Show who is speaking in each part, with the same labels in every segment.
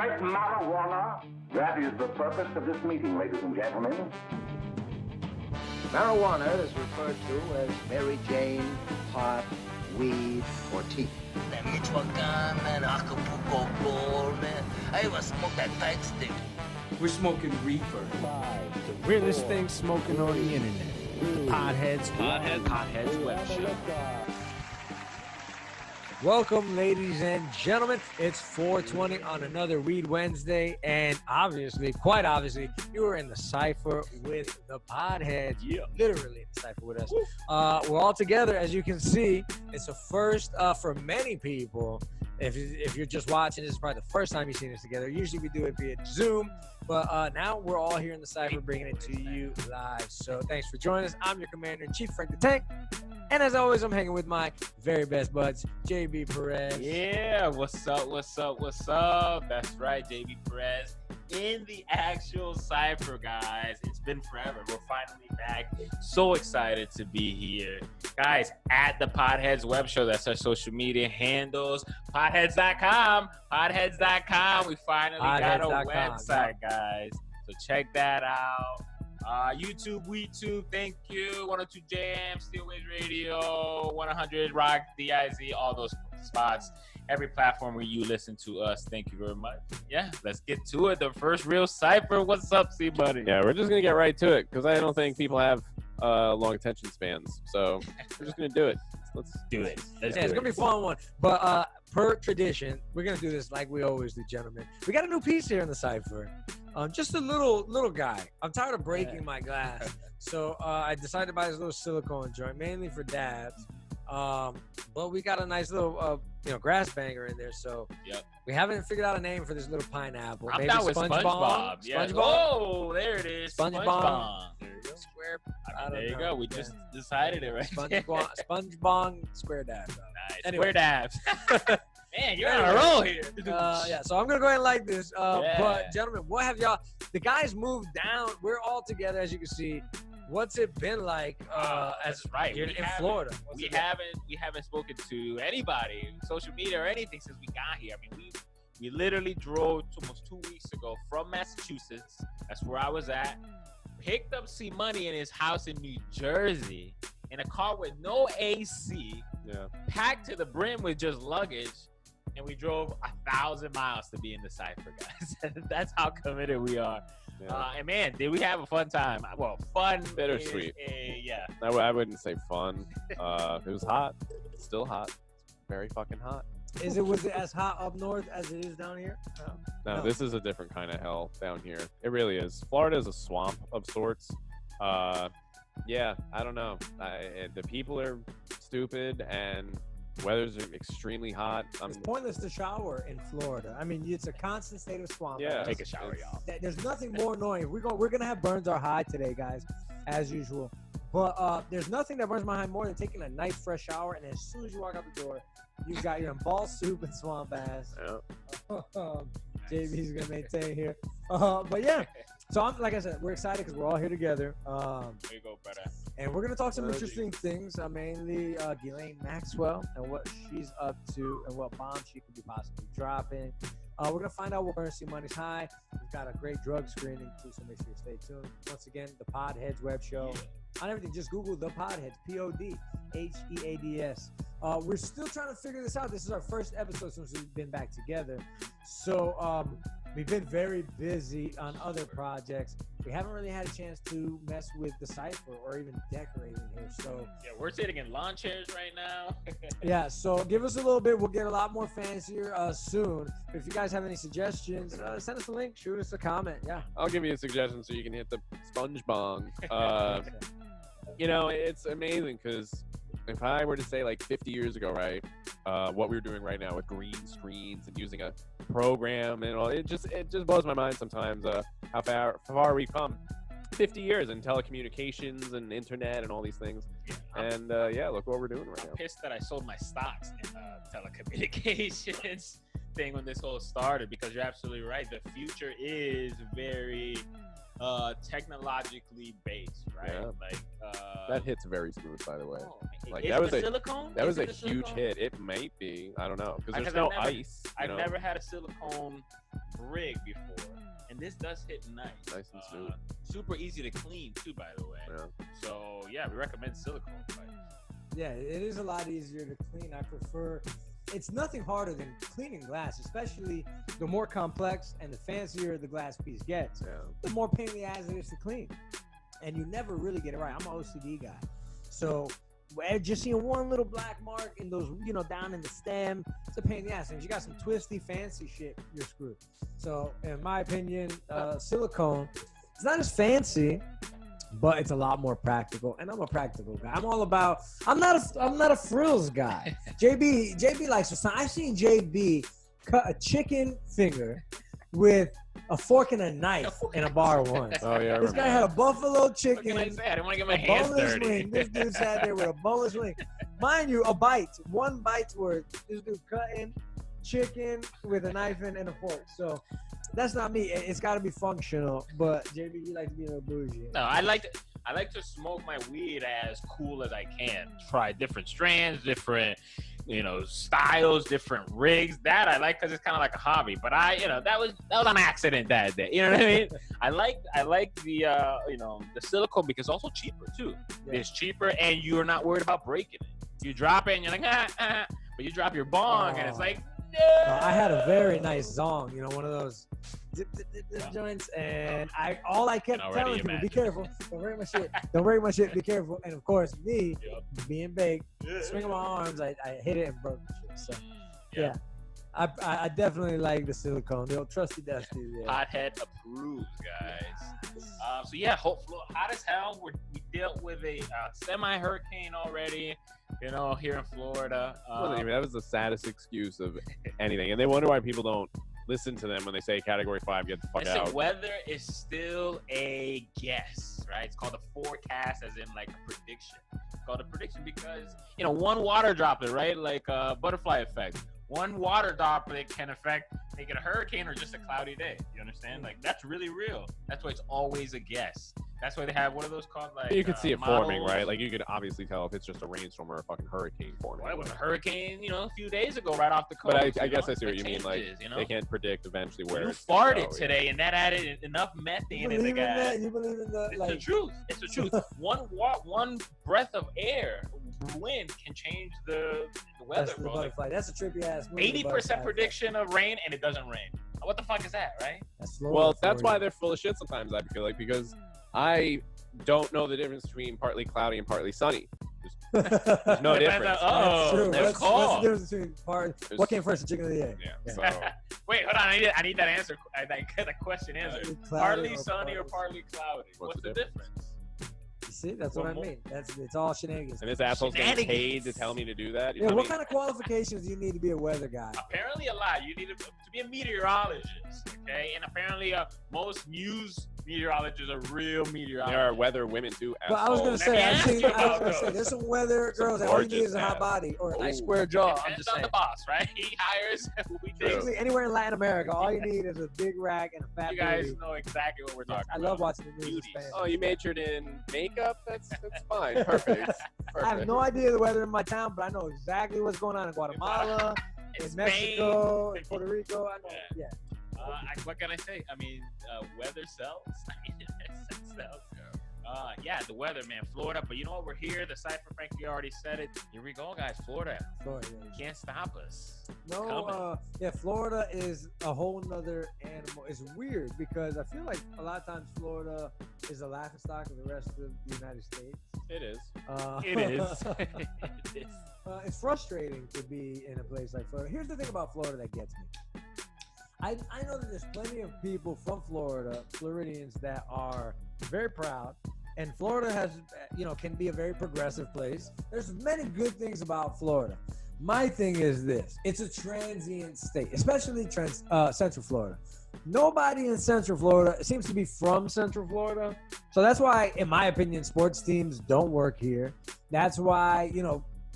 Speaker 1: great marijuana. That is the purpose of this meeting, ladies and gentlemen.
Speaker 2: Marijuana is referred to as Mary Jane, pot, weed, or tea.
Speaker 3: That Michoacan, man, Acapulco Gold, man. I even smoke that tight stick.
Speaker 4: We're smoking reefer.
Speaker 5: The weirdest thing smoking on the internet. The Podheads Web Show.
Speaker 6: Welcome, ladies and gentlemen. It's 4:20 on another Weed Wednesday, and quite obviously, you are in the cipher with the Podheads.
Speaker 5: Yeah.
Speaker 6: Literally in the cipher with us. We're all together, as you can see. It's a first for many people. If you're just watching, this is probably the first time you've seen us together. Usually we do it via Zoom, but now we're all here in the cipher bringing it to you live. So thanks for joining us. I'm your Commander-in-Chief, Frank the Tank. And as always, I'm hanging with my very best buds, JB Perez.
Speaker 5: Yeah, what's up? That's right, JB Perez in the actual cipher, guys. It's been forever. We're finally back. So excited to be here. Guys, at the Podheads Web Show, that's our social media handles. Podheads.com. We finally got a website, guys. So check that out. YouTube, WeTube, thank you. 102 JM, Steelways Radio, 100 Rock, DIZ, all those spots. Every platform where you listen to us, thank you very much. Yeah, let's get to it. The first real cipher. What's up, C-Buddy?
Speaker 7: Yeah, we're just going to get right to it because I don't think people have long attention spans. So we're just going to do it. Let's do it.
Speaker 6: It's going to be a fun one. But per tradition, we're going to do this like we always do, gentlemen. We got a new piece here in the cipher. Just a little guy. I'm tired of breaking my glass. So I decided to buy this little silicone joint, mainly for dabs. But we got a nice little, grass banger in there. So we haven't figured out a name for this little pineapple.
Speaker 5: I'm
Speaker 6: Maybe
Speaker 5: down with SpongeBob. Yeah.
Speaker 6: SpongeBob.
Speaker 5: Oh, there it is.
Speaker 6: SpongeBob.
Speaker 5: There you go.
Speaker 6: Square.
Speaker 5: There you go. We just decided it right
Speaker 6: SpongeBob square dab.
Speaker 5: Nice.
Speaker 6: Anyway.
Speaker 5: Square dabs. Man, you're on a roll here.
Speaker 6: So I'm going to go ahead and like this. But, gentlemen, what have y'all – the guys moved down. We're all together, as you can see. What's it been like here in Florida?
Speaker 5: We haven't spoken to anybody, social media or anything since we got here. I mean, we literally drove almost 2 weeks ago from Massachusetts. That's where I was at. Picked up C-Money in his house in New Jersey in a car with no AC.
Speaker 7: Yeah.
Speaker 5: Packed to the brim with just luggage. And we drove 1,000 miles to be in the cipher, guys. That's how committed we are.
Speaker 7: Yeah.
Speaker 5: And man, did we have a fun time? Well, fun.
Speaker 7: Bittersweet.
Speaker 5: Yeah.
Speaker 7: I wouldn't say fun. It was hot. It's still hot. It's very fucking hot.
Speaker 6: Was it as hot up north as it is down here?
Speaker 7: No, this is a different kind of hell down here. It really is. Florida is a swamp of sorts. Yeah, I don't know. The people are stupid and the weather's extremely hot.
Speaker 6: It's pointless to shower in Florida. I mean, it's a constant state of swamp.
Speaker 7: Yeah,
Speaker 5: take a shower, y'all.
Speaker 6: There's nothing more annoying. We're gonna have burns our high today, guys, as usual. But there's nothing that burns my high more than taking a nice fresh shower, and as soon as you walk out the door, you've got your ball soup and swamp ass.
Speaker 7: Yeah.
Speaker 6: JB's gonna maintain here. But yeah. So like I said, we're excited because we're all here together.
Speaker 5: There you go, brother.
Speaker 6: And we're gonna talk some interesting things, mainly Ghislaine Maxwell and what she's up to and what bombs she could be possibly dropping. We're gonna find out what currency money's high. We've got a great drug screening too, so make sure you stay tuned. Once again, the Podheads Web Show. On everything, just Google the Podheads, Podheads. We're still trying to figure this out. This is our first episode since we've been back together. So we've been very busy on other projects. We haven't really had a chance to mess with the cipher or even decorate in here. So
Speaker 5: yeah, we're sitting in lawn chairs right now.
Speaker 6: Yeah, so give us a little bit. We'll get a lot more fancier soon. But if you guys have any suggestions, send us a link, shoot us a comment. Yeah,
Speaker 7: I'll give you a suggestion so you can hit the sponge bong. It's amazing because if I were to say like 50 years ago, right, what we're doing right now with green screens and using a program and all, it just blows my mind sometimes how far we've come. 50 years in telecommunications and internet and all these things. And look what we're doing right now.
Speaker 5: I'm pissed that I sold my stocks in telecommunications thing when this whole started, because you're absolutely right. The future is very technologically based, right?
Speaker 7: Yeah.
Speaker 5: Like
Speaker 7: that hit's very smooth, by the way. Like
Speaker 5: is
Speaker 7: that was
Speaker 5: it silicone?
Speaker 7: That was a
Speaker 5: silicone?
Speaker 7: huge hit. It might be. I don't know because there's
Speaker 5: I've
Speaker 7: no
Speaker 5: never,
Speaker 7: ice.
Speaker 5: I've never had a silicone rig before, and this does hit nice.
Speaker 7: Nice and smooth.
Speaker 5: Super easy to clean too, by the way.
Speaker 7: Yeah.
Speaker 5: So yeah, we recommend silicone pipes.
Speaker 6: Yeah, it is a lot easier to clean. I prefer. It's nothing harder than cleaning glass, especially the more complex and the fancier the glass piece gets.
Speaker 7: Yeah.
Speaker 6: The more pain in the ass it is to clean, and you never really get it right. I'm an OCD guy, so just seeing one little black mark in those, down in the stem, it's a pain in the ass. And if you got some twisty, fancy shit, you're screwed. So, in my opinion, silicone, it's not as fancy, but it's a lot more practical. And I'm a practical guy. I'm all about. I'm not a frills guy. JB likes to sign. I've seen JB cut a chicken finger with a fork and a knife in a bar once.
Speaker 7: Oh yeah.
Speaker 6: This guy had a buffalo chicken.
Speaker 5: What can I say? I didn't want to get my hands
Speaker 6: boneless
Speaker 5: dirty.
Speaker 6: wing. This dude sat there with a boneless wing. Mind you, a bite. One bite's worth. This dude cutting chicken with a knife and a fork. So that's not me. It's got to be functional. But JB, you like to be a little bougie.
Speaker 5: No, I like to smoke my weed as cool as I can. Try different strands, different, styles, different rigs. That I like because it's kind of like a hobby. But that was an accident that day. You know what I mean? I like the the silicone because it's also cheaper too.
Speaker 6: Yeah.
Speaker 5: It's cheaper and you're not worried about breaking it. You drop it and you're like but you drop your bong and it's like no.
Speaker 6: I had a very nice zong, one of those dip joints, and all I kept
Speaker 5: Already
Speaker 6: telling people,
Speaker 5: imagine.
Speaker 6: be careful, don't break my shit, be careful. And of course, me being baked, swinging my arms, I hit it and broke the shit. So yeah. I definitely like the silicone, the old trusty dusty. Yeah.
Speaker 5: Podhead approved, guys. So yeah, hot as hell. We dealt with a semi-hurricane already, here in Florida.
Speaker 7: That was the saddest excuse of anything, and they wonder why people don't listen to them when they say Category 5, get the fuck
Speaker 5: Listen,
Speaker 7: out.
Speaker 5: weather is still a guess, right? It's called a forecast, as in like a prediction. It's called a prediction because one water droplet, right? Like a butterfly effect. One water droplet can make it a hurricane or just a cloudy day. You understand? Like that's really real. That's why it's always a guess. That's why they have what are those called? Like
Speaker 7: You could see it
Speaker 5: models.
Speaker 7: forming, right? Like you could obviously tell if it's just a rainstorm or a fucking hurricane forming.
Speaker 5: Well, it was a hurricane, a few days ago, right off the coast.
Speaker 7: But I guess I see what you mean. Like
Speaker 5: changes,
Speaker 7: they can't predict eventually where
Speaker 5: You
Speaker 7: it's gonna
Speaker 5: farted
Speaker 7: go,
Speaker 5: today, and that added enough methane in the gas.
Speaker 6: You believe in that?
Speaker 5: It's the truth. It's the truth. One breath of air, wind can change the weather,
Speaker 6: That's the
Speaker 5: bro.
Speaker 6: butterfly. That's a trippy ass movie.
Speaker 5: 80% prediction of rain, and it doesn't rain. What the fuck is that, right?
Speaker 6: That's
Speaker 7: Well, that's why they're full of shit sometimes, I feel like, because I don't know the difference between partly cloudy and partly sunny. There's no difference.
Speaker 5: Oh,
Speaker 6: true.
Speaker 5: there's
Speaker 6: What's
Speaker 5: call.
Speaker 6: the difference between what came first, the chicken or the egg?
Speaker 7: Yeah. So
Speaker 5: Wait, hold on. I need that answer. That question answered. Partly sunny or partly cloudy. What's the difference?
Speaker 6: You see, that's what I mean. It's all shenanigans.
Speaker 7: and this asshole's getting paid
Speaker 5: Shenanigans.
Speaker 7: to tell me to do that. You
Speaker 6: Yeah,
Speaker 7: know
Speaker 6: what
Speaker 7: what
Speaker 6: kind of qualifications do you need to be a weather guy?
Speaker 5: Apparently a lot. You need to be a meteorologist, okay? And apparently most news meteorologists are real meteorologists.
Speaker 7: There are weather women too.
Speaker 6: Well, I was gonna
Speaker 7: assholes.
Speaker 6: say,
Speaker 5: Let me ask you about those.
Speaker 6: there's some weather girls that all you need is a hot body or a nice square jaw. I'm
Speaker 5: Depends
Speaker 6: just
Speaker 5: on
Speaker 6: saying.
Speaker 5: the boss, right? He hires who he thinks.
Speaker 6: Basically, anywhere in Latin America, all you need is a big rack and a fat
Speaker 5: You guys
Speaker 6: booty.
Speaker 5: know exactly what we're talking
Speaker 6: I
Speaker 5: about.
Speaker 6: love watching the news. in
Speaker 5: Beauties.
Speaker 6: Spanish.
Speaker 7: Oh, you majored in makeup? That's fine. Perfect.
Speaker 6: I have no idea the weather in my town, but I know exactly what's going on in Guatemala,
Speaker 5: In
Speaker 6: in
Speaker 5: Spain.
Speaker 6: Mexico, in Puerto Rico. I know. Yeah.
Speaker 5: What can I say? I mean, weather sells. It sells. Yeah, the weather, man. Florida, but you know what? We're here. The Cypher Frankie already said it. Here we go, guys. Florida.
Speaker 6: Florida, yeah.
Speaker 5: You can't stop us.
Speaker 6: No, yeah, Florida is a whole nother animal. It's weird because I feel like a lot of times Florida is a laughingstock of the rest of the United States.
Speaker 7: It is.
Speaker 5: It is. It is.
Speaker 6: It's frustrating to be in a place like Florida. Here's the thing about Florida that gets me. I know that there's plenty of people from Florida, Floridians, that are very proud. And Florida has, can be a very progressive place. There's many good things about Florida. My thing is this. It's a transient state, especially Central Florida. Nobody in Central Florida seems to be from Central Florida. So that's why, in my opinion, sports teams don't work here. That's why,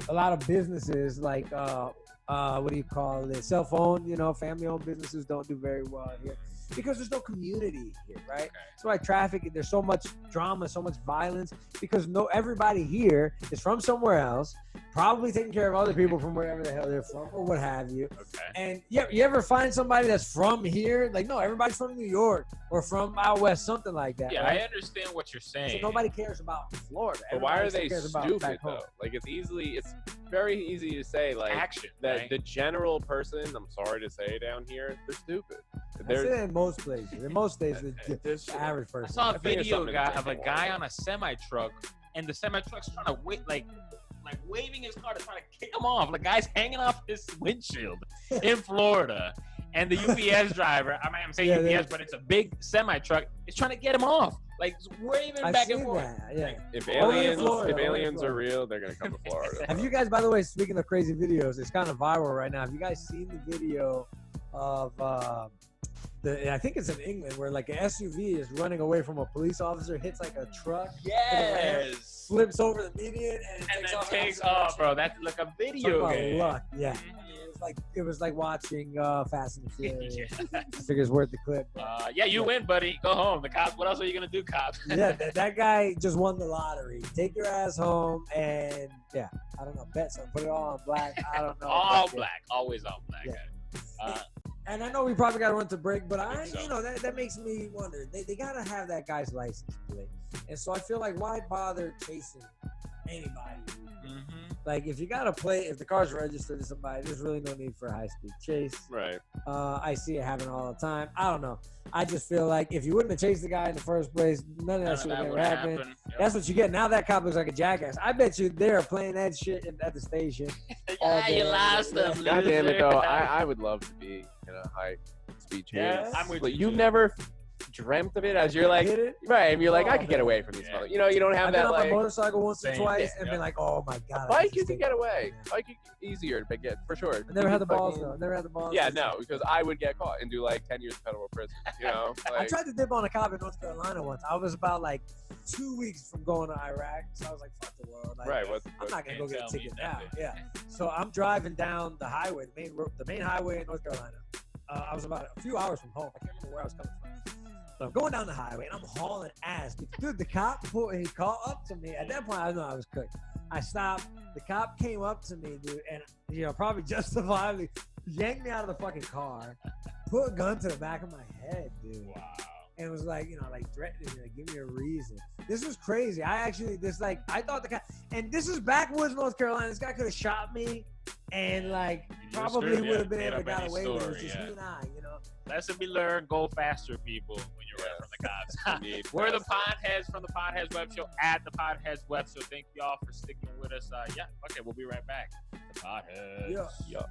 Speaker 6: a lot of businesses like, what do you call it? Cell phone, family-owned businesses don't do very well here because there's no community here, right? That's why traffic, there's so much drama, so much violence because everybody here is from somewhere else probably taking care of other people from wherever the hell they're from or what have you.
Speaker 5: Okay.
Speaker 6: And you ever find somebody that's from here? Like, no, everybody's from New York or from out west, something like that.
Speaker 5: Yeah,
Speaker 6: right?
Speaker 5: I understand what you're saying.
Speaker 6: So nobody cares about Florida.
Speaker 7: But why are
Speaker 6: Everybody
Speaker 7: they
Speaker 6: cares about
Speaker 7: stupid
Speaker 6: back home.
Speaker 7: though? Like it's very easy to say like
Speaker 5: Action,
Speaker 7: that
Speaker 5: right?
Speaker 7: the general person, I'm sorry to say down here, they're stupid.
Speaker 6: That's it in most places. In most states,
Speaker 7: There's-
Speaker 6: the average
Speaker 5: I
Speaker 6: person.
Speaker 5: saw a
Speaker 7: I think it's
Speaker 5: video
Speaker 7: something
Speaker 5: guy
Speaker 7: to
Speaker 5: of a
Speaker 7: take
Speaker 5: guy
Speaker 7: more.
Speaker 5: on a semi truck, and the semi truck's trying to wait, like waving his car to try to kick him off. The guy's hanging off his windshield in Florida, and the UPS driver, I'm saying
Speaker 6: Yeah,
Speaker 5: UPS, but it's a big semi truck, is trying to get him off, like waving
Speaker 6: I've
Speaker 5: back
Speaker 6: seen
Speaker 5: and forth.
Speaker 6: that. Yeah.
Speaker 7: If
Speaker 6: Only in
Speaker 7: aliens,
Speaker 6: Florida,
Speaker 7: if
Speaker 6: only in
Speaker 7: aliens are
Speaker 6: Florida.
Speaker 7: real, they're gonna come to Florida.
Speaker 6: Have you guys, by the way, speaking of crazy videos, it's kind of viral right now. Have you guys seen the video of I think it's in England where like an SUV is running away from a police officer, hits like a truck,
Speaker 5: Yes.
Speaker 6: flips over the median, and
Speaker 5: And
Speaker 6: takes
Speaker 5: then
Speaker 6: off.
Speaker 5: takes off, bro. That's like a
Speaker 6: Talk
Speaker 5: video
Speaker 6: about
Speaker 5: game.
Speaker 6: luck. Yeah.
Speaker 5: Mhm.
Speaker 6: It was like watching Fast and the Furious.
Speaker 5: Yeah.
Speaker 6: I figure it's worth the clip.
Speaker 5: Yeah, you win, buddy. Go home. The cops. What else are you gonna do, cops?
Speaker 6: Yeah, that guy just won the lottery. Take your ass home and yeah, I don't know, bet some, put it all on black. I don't know.
Speaker 5: All
Speaker 6: but, yeah.
Speaker 5: black, always all black.
Speaker 6: Yeah. And I know we probably got to run to break, but
Speaker 5: think so.
Speaker 6: that makes me wonder. They got to have that guy's license plate. And so I feel like why bother chasing anybody?
Speaker 5: Mm-hmm.
Speaker 6: Like if you got a plate, if the car's registered to somebody, there's really no need for a high-speed chase.
Speaker 7: Right.
Speaker 6: I see it happen all the time. I don't know. I just feel like if you wouldn't have chased the guy in the first place, none of that shit would never happen.
Speaker 5: Yep.
Speaker 6: That's what you get. Now that cop looks like a jackass. I bet you they're playing that shit at the station. all
Speaker 5: Yeah,
Speaker 6: day.
Speaker 5: you lost them.
Speaker 7: God damn it
Speaker 5: loser.
Speaker 7: though, I would love to be in a high speed chase.
Speaker 5: Yeah, I'm with
Speaker 7: But
Speaker 5: you,
Speaker 7: you've
Speaker 5: too.
Speaker 7: never dreamt of it as you're like
Speaker 6: Get it?
Speaker 7: right, and you're like, I
Speaker 6: Oh,
Speaker 7: could get
Speaker 6: man.
Speaker 7: away from these
Speaker 5: Yeah.
Speaker 7: mother. You know, you don't have
Speaker 6: I've been
Speaker 7: that
Speaker 6: on
Speaker 7: like
Speaker 6: my motorcycle once or
Speaker 5: Same.
Speaker 6: twice
Speaker 5: Yeah.
Speaker 6: and been like, oh my god.
Speaker 7: a
Speaker 6: I
Speaker 7: bike
Speaker 6: just
Speaker 7: you can
Speaker 6: take
Speaker 7: get
Speaker 6: it.
Speaker 7: away.
Speaker 6: Yeah.
Speaker 7: Bike easier to get for sure.
Speaker 6: I never had the balls
Speaker 7: Fucking-
Speaker 6: though. Never had the balls.
Speaker 7: Yeah, no, because I would get caught and do like 10 years of federal prison. You know,
Speaker 6: I
Speaker 7: like,
Speaker 6: tried to dip on a cop in North Carolina once. I was about like 2 weeks from going to Iraq, so I was like, "Fuck the world!" Like,
Speaker 7: right.
Speaker 6: I'm not gonna go
Speaker 5: Can't
Speaker 6: get a
Speaker 5: tell me
Speaker 6: ticket now.
Speaker 5: nothing.
Speaker 6: Yeah. So I'm driving down the highway, the main highway in North Carolina. I was about a few hours from home. I can't remember where I was coming from. So I'm going down the highway and I'm hauling ass. Dude, the cop he called up to me. At that point, I knew I was cooked. I stopped. The cop came up to me, dude, and probably justifiably yanked me out of the fucking car, put a gun to the back of my head, dude.
Speaker 5: Wow.
Speaker 6: And was like, threatening me, like, give me a reason. This was crazy. I thought the guy, and this is backwoods North Carolina. This guy could have shot me, and like,
Speaker 5: You were
Speaker 6: probably
Speaker 5: screwed,
Speaker 6: would have
Speaker 5: yeah.
Speaker 6: been
Speaker 5: Made
Speaker 6: able to
Speaker 5: up
Speaker 6: got
Speaker 5: any
Speaker 6: away with it. It was
Speaker 5: story,
Speaker 6: just
Speaker 5: yeah.
Speaker 6: he and I,
Speaker 5: Lesson be learned: go faster, people, when you're running from the cops.
Speaker 7: Indeed.
Speaker 5: We're the Podheads from the Podheads Web Show at the Podheads Web. So thank y'all for sticking with us. Yeah. Okay, we'll be right back. The Podheads.
Speaker 6: Yeah.
Speaker 7: Yup.